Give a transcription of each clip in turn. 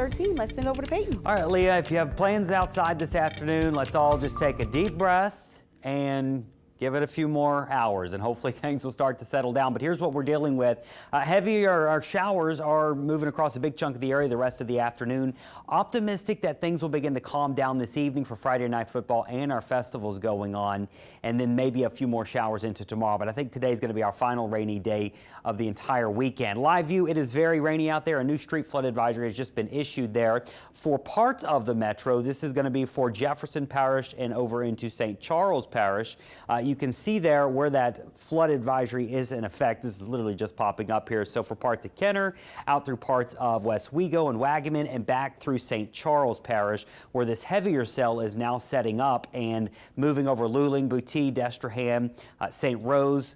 13. Let's send over to Peyton. All right, Leah, if you have plans outside this afternoon, let's all just take a deep breath and give it a few more hours, and hopefully things will start to settle down. But here's what we're dealing with. Heavier showers are moving across a big chunk of the area the rest of the afternoon. Optimistic that things will begin to calm down this evening for Friday night football and our festivals going on, and then maybe a few more showers into tomorrow. But I think today's going to be our final rainy day of the entire weekend. Live view, it is very rainy out there. A new street flood advisory has just been issued there for parts of the metro. This is going to be for Jefferson Parish and over into St. Charles Parish. You can see there where that flood advisory is in effect. This is literally just popping up here. So for parts of Kenner, out through parts of West Wego and Wagaman, and back through St. Charles Parish, where this heavier cell is now setting up and moving over Luling, Boutte, Destrehan, St. Rose,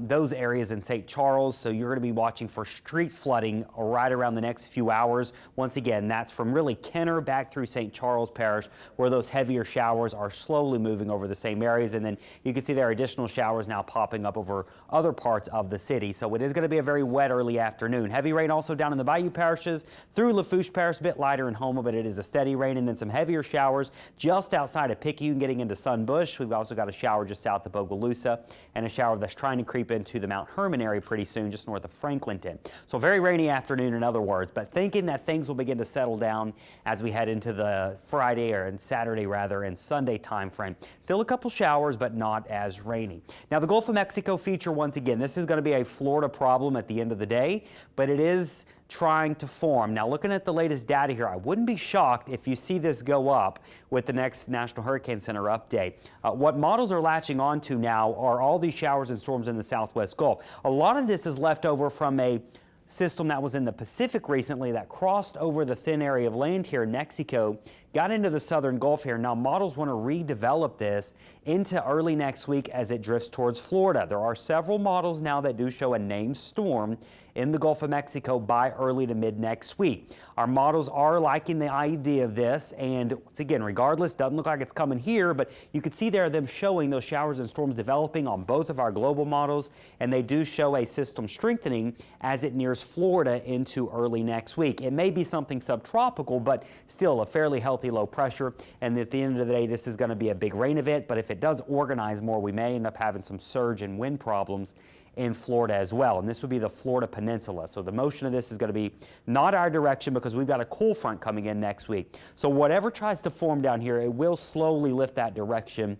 those areas in St. Charles. So you're going to be watching for street flooding right around the next few hours. Once again, that's from really Kenner back through St. Charles Parish, where those heavier showers are slowly moving over the same areas. And then you can see there are additional showers now popping up over other parts of the city. So it is going to be a very wet early afternoon. Heavy rain also down in the Bayou parishes through Lafourche Parish, a bit lighter in Houma, but it is a steady rain. And then some heavier showers just outside of Picayune getting into Sunbush. We've also got a shower just south of Bogalusa and a shower that's trying to creep into the Mount Herman area pretty soon, just north of Franklinton. So very rainy afternoon, in other words, but thinking that things will begin to settle down as we head into the Friday or Saturday rather and Sunday time frame. Still a couple showers, but not as rainy. Now the Gulf of Mexico feature, once again, this is going to be a Florida problem at the end of the day, but it is trying to form. Now looking at the latest data here, I wouldn't be shocked if you see this go up with the next National Hurricane Center update. What models are latching onto now are all these showers and storms in the southwest Gulf. A lot of this is left over from a system that was in the Pacific recently that crossed over the thin area of land here in Mexico, got into the southern Gulf here. Now models want to redevelop this into early next week as it drifts towards Florida. There are several models now that do show a named storm in the Gulf of Mexico by early to mid next week. Our models are liking the idea of this, and again, regardless, doesn't look like it's coming here, but you can see there them showing those showers and storms developing on both of our global models, and they do show a system strengthening as it nears Florida into early next week. It may be something subtropical, but still a fairly healthy low pressure, and at the end of the day, this is going to be a big rain event, but if it does organize more, we may end up having some surge and wind problems in Florida as well, and this would be the Florida Peninsula. So the motion of this is going to be not our direction because we've got a cool front coming in next week. So whatever tries to form down here, it will slowly lift that direction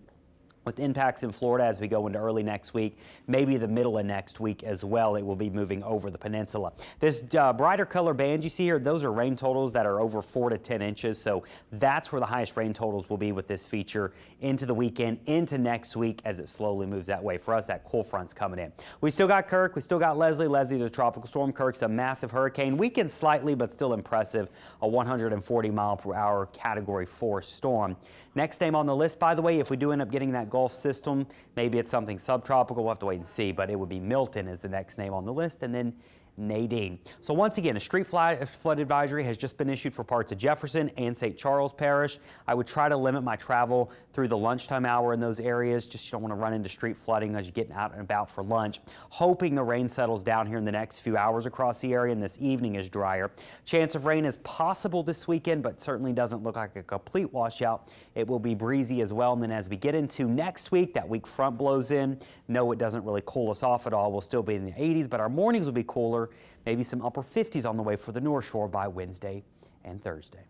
with impacts in Florida as we go into early next week, maybe the middle of next week as well. It will be moving over the peninsula. This brighter color band you see here, those are rain totals that are over 4 to 10 inches. So that's where the highest rain totals will be with this feature into the weekend, into next week as it slowly moves that way. For us, that cool front's coming in. We still got Kirk. We still got Leslie. Leslie's a tropical storm. Kirk's a massive hurricane. Weakened slightly, but still impressive. A 140 mile per hour Category 4 storm. Next name on the list, by the way, if we do end up getting that Gulf system, maybe it's something subtropical. We'll have to wait and see, but it would be Milton is the next name on the list, and then Nadine. So once again, a street flood advisory has just been issued for parts of Jefferson and St. Charles Parish. I would try to limit my travel through the lunchtime hour in those areas. Just you don't want to run into street flooding as you're getting out and about for lunch. Hoping the rain settles down here in the next few hours across the area, and this evening is drier. Chance of rain is possible this weekend, but certainly doesn't look like a complete washout. It will be breezy as well. And then as we get into next week, that weak front blows in. No, it doesn't really cool us off at all. We'll still be in the 80s, but our mornings will be cooler. Maybe some upper 50s on the way for the North Shore by Wednesday and Thursday.